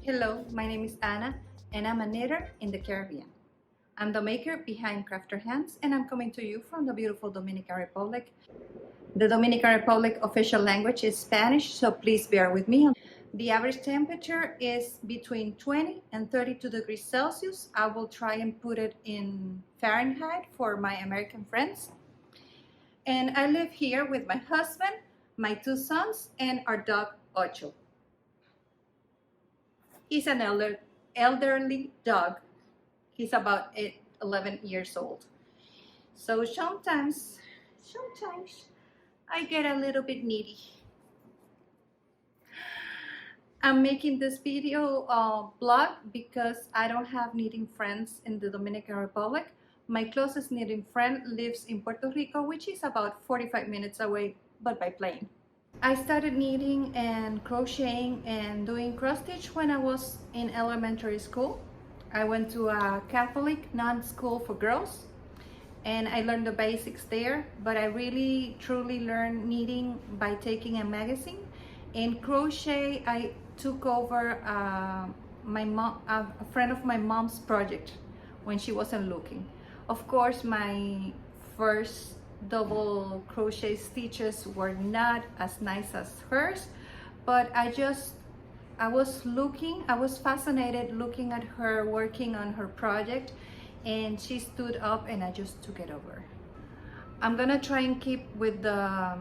Hello, my name is Anna and I'm a knitter in the Caribbean. I'm the maker behind Crafter Hands and I'm coming to you from the beautiful Dominican Republic. The Dominican Republic official language is Spanish, so please bear with me. The average temperature is between 20 and 32 degrees Celsius. I will try and put it in Fahrenheit for my American friends. And I live here with my husband, my two sons, and our dog, Ocho. He's an elderly dog. He's about 11 years old. So sometimes I get a little bit needy. I'm making this video blog because I don't have knitting friends in the Dominican Republic. My closest knitting friend lives in Puerto Rico, which is about 45 minutes away, but by plane. I started knitting and crocheting and doing cross stitch when I was in elementary school. I went to a Catholic non-school for girls and I learned the basics there, but I really truly learned knitting by taking a magazine. In crochet, I took over a friend of my mom's project when she wasn't looking. Of course, my first double crochet stitches were not as nice as hers, but I was fascinated looking at her working on her project, and she stood up and I just took it over. I'm gonna try and keep with the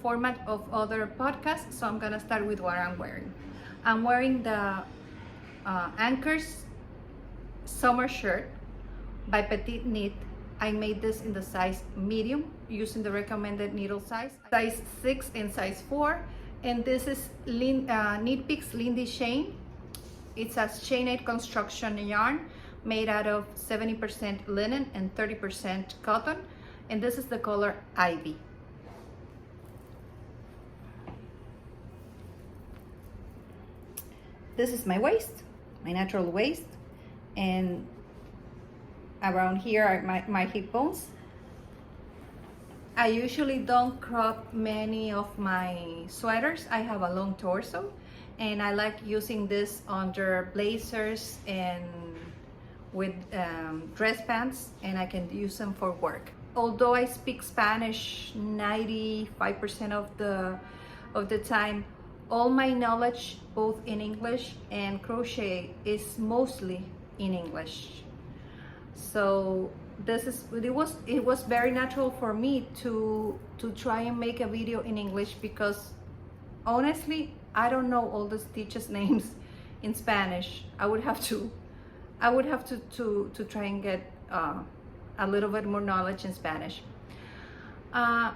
format of other podcasts, so I'm gonna start with what I'm wearing. I'm wearing the Anchors summer shirt by Petite Knit. I made this in the size medium using the recommended needle size 6 and size 4. And this is Knit Picks Lindy Shane. It's a chain-knit construction yarn made out of 70% linen and 30% cotton. And this is the color Ivy. This is my waist, my natural waist, and around here are my hip bones. I usually don't crop many of my sweaters. I have a long torso and I like using this under blazers and with dress pants, and I can use them for work. Although I speak Spanish 95% of the time, all my knowledge both in English and crochet is mostly in English. So it was very natural for me to try and make a video in English, because honestly I don't know all the stitches names in Spanish. I would have to try and get a little bit more knowledge in Spanish.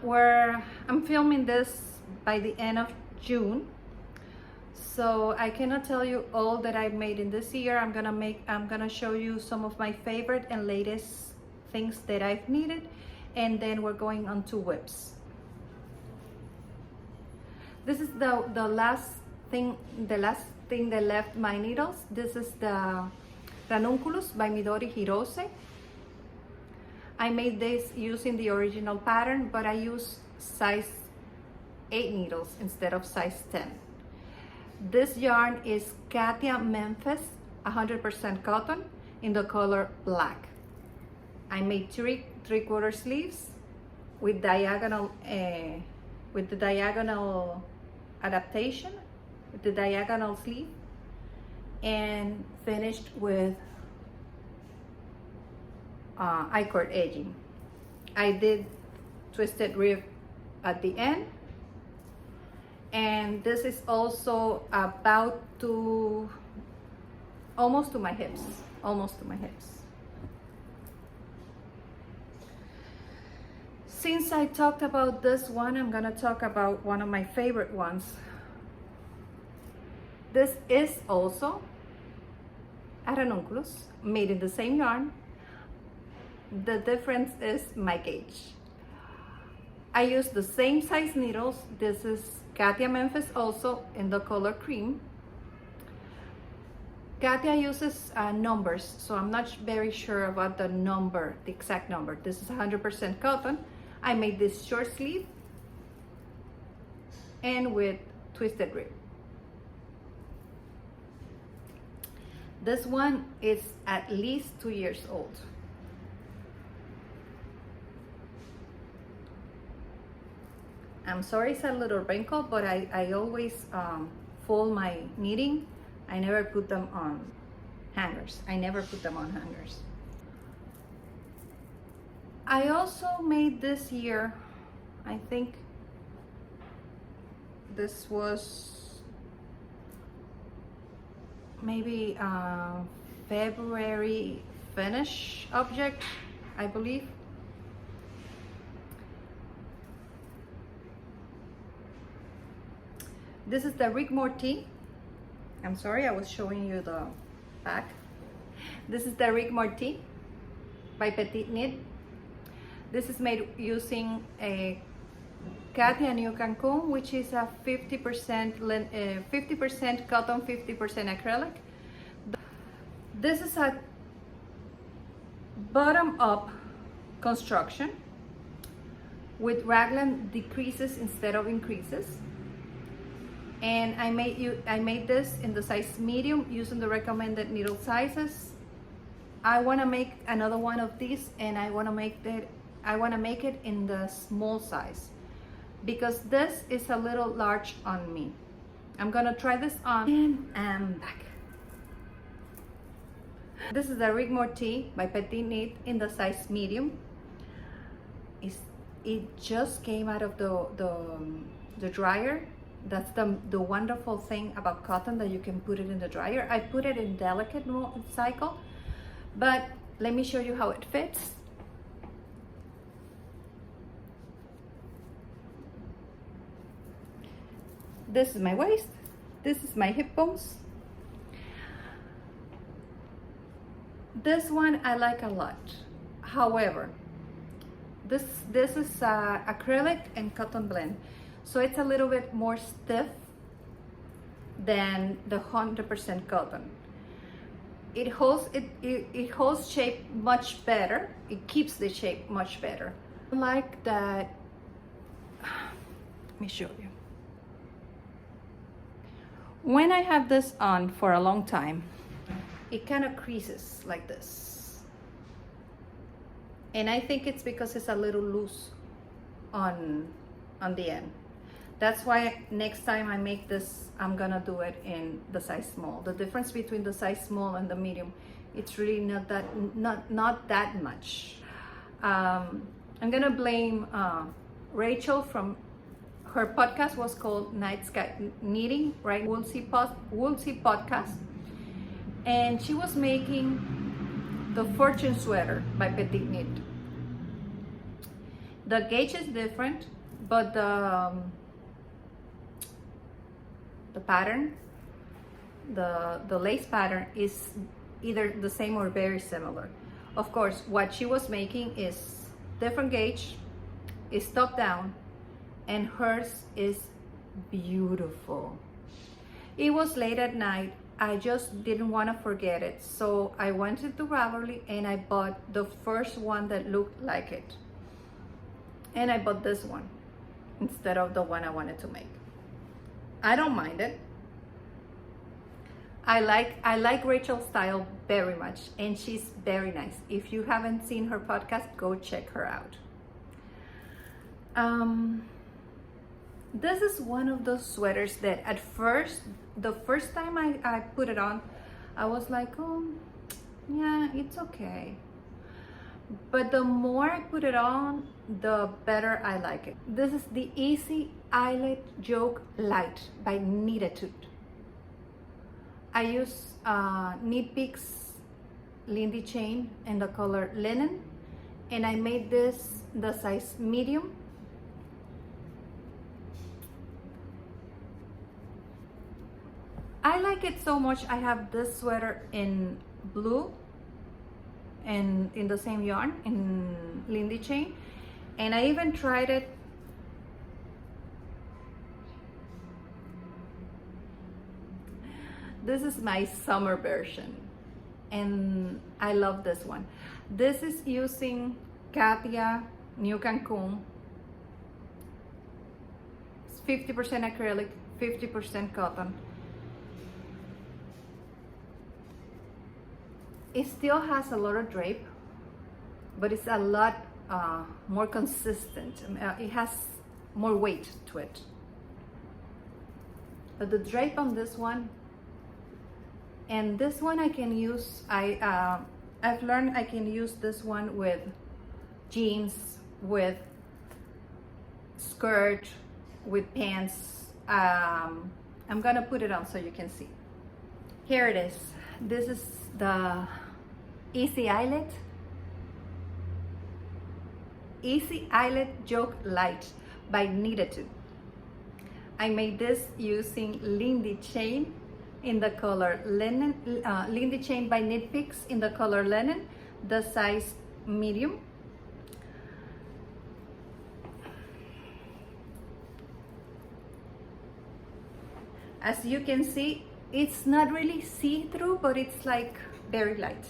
Where I'm filming this by the end of June, so I cannot tell you all that I've made in this year. I'm gonna show you some of my favorite and latest things that I've knitted, and then we're going on to whips. This is the last thing that left my needles. This is the Ranunculus by Midori Hirose. I made this using the original pattern, but I use size 8 needles instead of size 10. This yarn is Katia Memphis 100% cotton in the color black. I made three-quarter sleeves with the diagonal adaptation, with the diagonal sleeve, and finished with I-cord edging. I did twisted rib at the end, and this is also about to almost to my hips. Since I talked about this one, I'm gonna talk about one of my favorite ones. This is also a ranunculus made in the same yarn. The difference is my gauge. I use the same size needles. This is Katia Memphis also in the color cream. Katia uses numbers, so I'm not very sure about the exact number. This is 100% cotton. I made this short sleeve and with twisted rib. This one is at least 2 years old. I'm sorry it's a little wrinkled, but I always fold my knitting. I never put them on hangers. I never put them on hangers. I also made this year, I think this was maybe February finish object, I believe. This is the Rigmore tea. I'm sorry, I was showing you the back. This is the Rigmore tea by Petit Knit. This is made using a Katia New Cancun, which is a 50% cotton, 50% acrylic. This is a bottom-up construction with raglan decreases instead of increases. And I made this in the size medium using the recommended needle sizes. I want to make another one of these, and I want to make it in the small size because this is a little large on me. I'm gonna try this on, and I'm back. This is the Rigmore tea by Petit Knit in the size medium. It just came out of the dryer. That's the wonderful thing about cotton, that you can put it in the dryer. I put it in delicate cycle, but let me show you how it fits. This is my waist. This is my hip bones. This one I like a lot. However, this is acrylic and cotton blend. So it's a little bit more stiff than the 100% cotton. It holds shape much better. It keeps the shape much better. I like that. Let me show you. When I have this on for a long time, it kind of creases like this. And I think it's because it's a little loose on the end. That's why next time I make this, I'm gonna do it in the size small. The difference between the size small and the medium, it's really not that much. I'm gonna blame Rachel from her podcast was called Night Sky Knitting, right? Woolsey podcast, and she was making the Fortune sweater by Petit Knit. The gauge is different, but the pattern, the lace pattern is either the same or very similar. Of course, what she was making is different gauge, is top down, and hers is beautiful. It was late at night. I just didn't want to forget it, so I went to Raverly and I bought the first one that looked like it, and I bought this one instead of the one I wanted to make. I don't mind it. I like Rachel's style very much, and she's very nice. If you haven't seen her podcast, go check her out. This is one of those sweaters that at first, the first time I put it on, I was like, oh, yeah, it's okay. But the more I put it on, the better I like it. This is the Easy Eyelet Joke Light by Knititude. I use Knit Picks Lindy chain in the color linen, and I made this the size medium. I like it so much. I have this sweater in blue and in the same yarn in Lindy chain, and I even tried it this is my summer version, and I love this one. This is using Katia New Cancun. It's 50% acrylic, 50% cotton. it still has a lot of drape, but it's a lot more consistent. It has more weight to it. But the drape on this one, and this one I can use, I've learned I can use this one with jeans, with skirt, with pants. I'm gonna put it on so you can see. Here it is. This is the Easy Eyelet Joke Light by Knitted. I made this using Lindy chain in the color linen, Lindy chain by Knit Picks in the color linen, the size medium. As you can see, it's not really see-through, but it's like very light.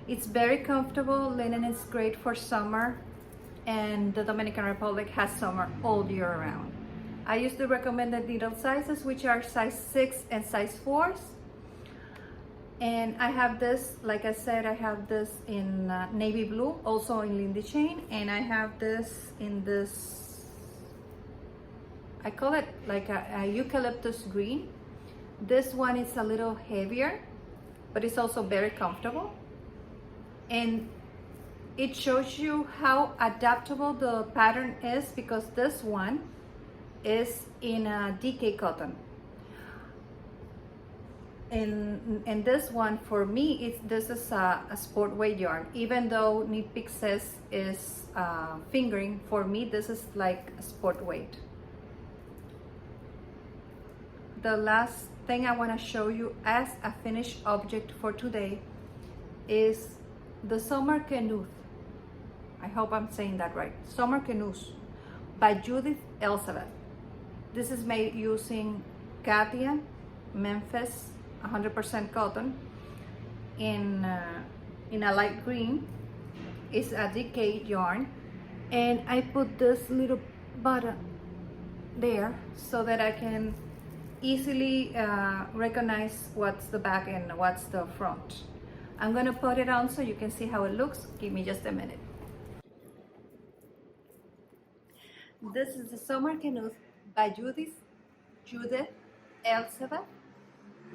It's very comfortable. Linen is great for summer, and the Dominican Republic has summer all year round. I use the recommended needle sizes, which are size 6 and size 4s. And I have this, like I said, I have this in navy blue, also in Lindy chain, and I have this in this, I call it like a eucalyptus green. This one is a little heavier, but it's also very comfortable. And it shows you how adaptable the pattern is, because this one is in a DK cotton. And this one, for me, this is a sport weight yarn. Even though Knit Picks says is fingering, for me this is like a sport weight. The last thing I want to show you as a finished object for today is the Summer Canoe. I hope I'm saying that right. Summer Canoes by Judith Elizabeth. This is made using Katia Memphis 100% cotton in a light green. It's a DK yarn, and I put this little button there so that I can easily recognize what's the back and what's the front. I'm gonna put it on so you can see how it looks. Give me just a minute. This is the Summer Canoe by Judith Elizabeth.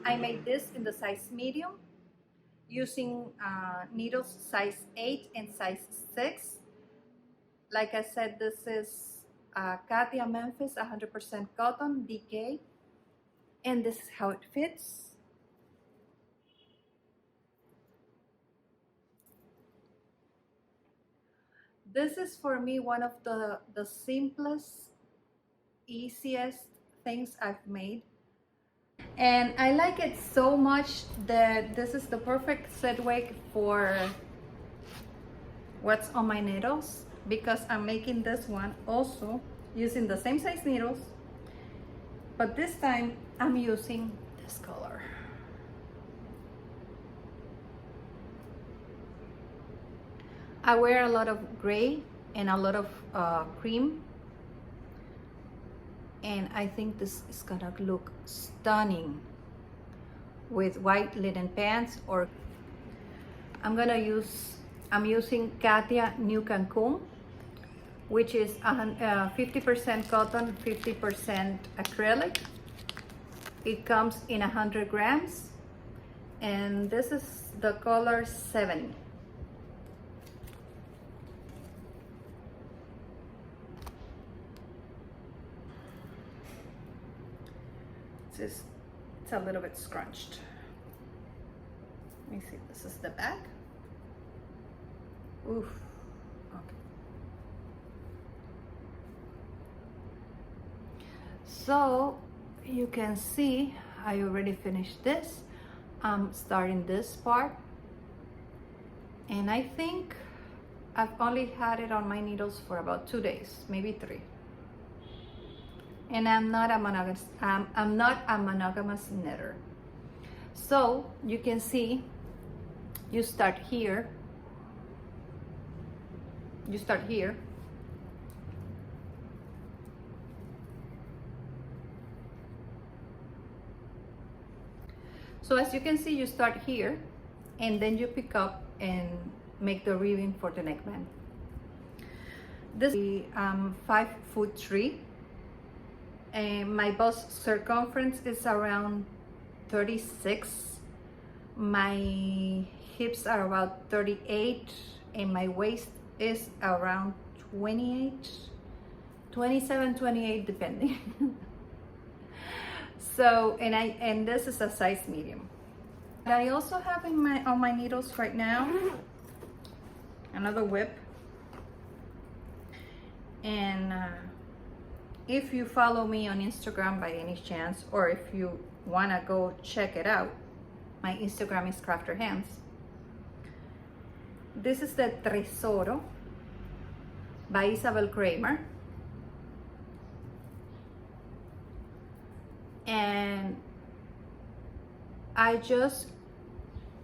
I made this in the size medium using needles size 8 and size 6. Like I said, this is Katia Memphis 100% cotton DK, and this is how it fits. This is for me one of the simplest, easiest things I've made. And I like it so much that this is the perfect segue for what's on my needles, because I'm making this one also using the same size needles, but this time I'm using this color. I wear a lot of gray and a lot of cream, and I think this is gonna look stunning with white linen pants. Or I'm using Katia New Cancun, which is 50% cotton, 50% acrylic. It comes in 100 grams, and this is the color 70. It's a little bit scrunched. Let me see, this is the back. Oof, okay. So you can see I already finished this. I'm starting this part, and I think I've only had it on my needles for about 2 days, maybe 3. And I'm not a monogamous knitter. So you can see, you start here. So as you can see, you start here, and then you pick up and make the ribbing for the neckband. This is 5'3", and my bust circumference is around 36. My hips are about 38, and my waist is around 28, 27, 28 depending. So, and this is a size medium. I also have on my needles right now another whip, and if you follow me on Instagram by any chance, or if you wanna go check it out, my Instagram is Crafter Hands. This is the Tesoro by Isabel Kramer, and I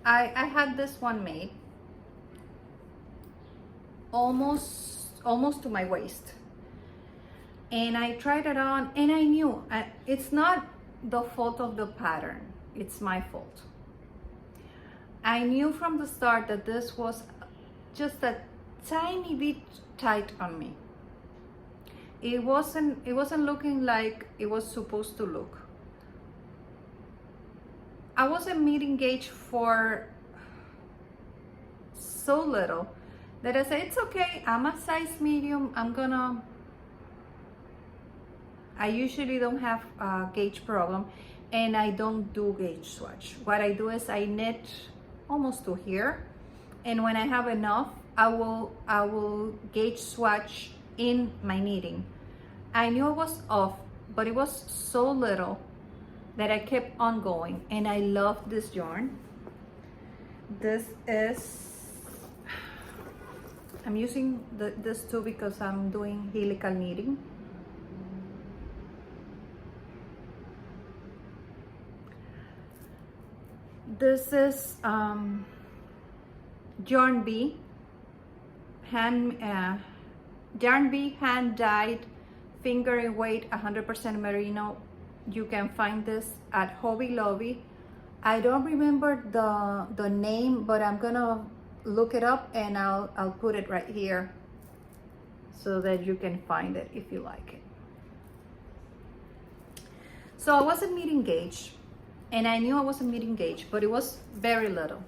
had this one made almost to my waist, and I tried it on, and I knew it's not the fault of the pattern, it's my fault. I knew from the start that this was just a tiny bit tight on me. It wasn't looking like it was supposed to look. I wasn't meeting gauge for so little that I said, it's okay, I'm a size medium, I usually don't have a gauge problem, and I don't do gauge swatch. What I do is I knit almost to here, and when I have enough, I will gauge swatch in my knitting. I knew it was off, but it was so little that I kept on going, and I love this yarn. This is, I'm using this too because I'm doing helical knitting. This is Yarn B hand dyed finger and weight 100% merino. You can find this at Hobby Lobby. I don't remember the name, but I'm gonna look it up, and I'll put it right here so that you can find it if you like it. So I wasn't meeting gauge, and I knew I wasn't meeting gauge, but it was very little.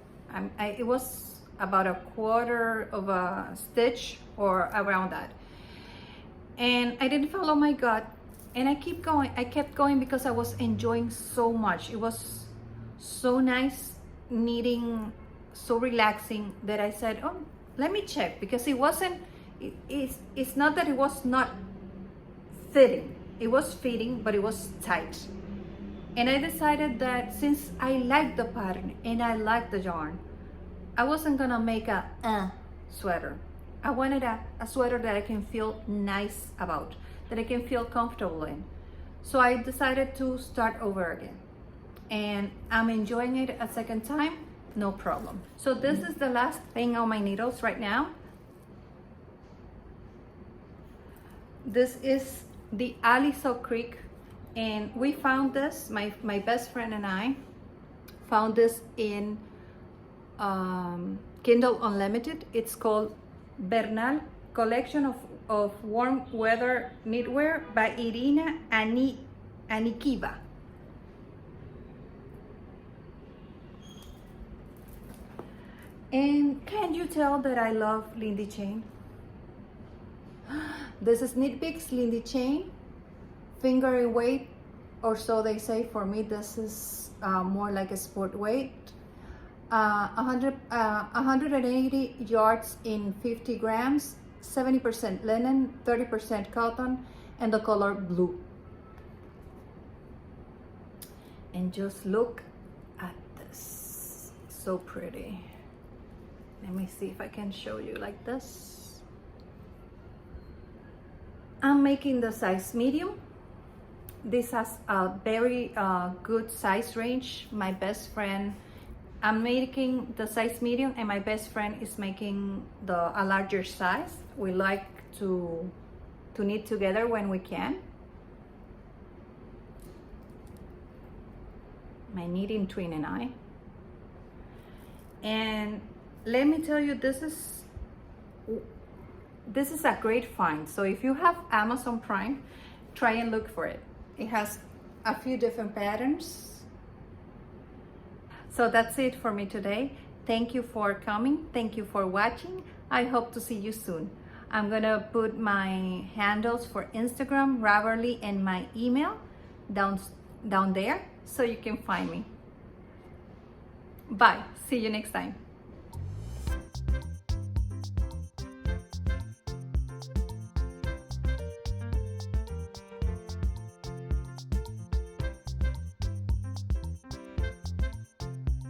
It was about 1/4 of a stitch or around that. And I didn't follow my gut, and I kept going because I was enjoying so much. It was so nice knitting, so relaxing, that I said, oh, let me check, because it's not that it was not fitting. It was fitting, but it was tight. And I decided that since I liked the pattern and I liked the yarn, I wasn't gonna make a sweater. I wanted a sweater that I can feel nice about, that I can feel comfortable in. So I decided to start over again. And I'm enjoying it a second time, no problem. So this is the last thing on my needles right now. This is the Aliso Creek, and we found this, my best friend and I found this in Kindle Unlimited. It's called Bernal Collection of Warm Weather Knitwear by Irina Anikiva. And can you tell that I love Lindy Chain? This is Knit Picks Lindy Chain, finger and weight, or so they say. For me, this is more like a sport weight. 180 yards in 50 grams, 70% linen, 30% cotton, and the color blue. And just look at this, so pretty. Let me see if I can show you like this. I'm making the size medium. This has a very good size range. My best friend, I'm making the size medium, and my best friend is making a larger size. We like to knit together when we can. My knitting twin and I. And let me tell you, this is a great find. So if you have Amazon Prime, try and look for it. It has a few different patterns. So that's it for me today. Thank you for coming. Thank you for watching. I hope to see you soon. I'm gonna put my handles for Instagram, Raverly, and my email down there so you can find me. Bye. See you next time.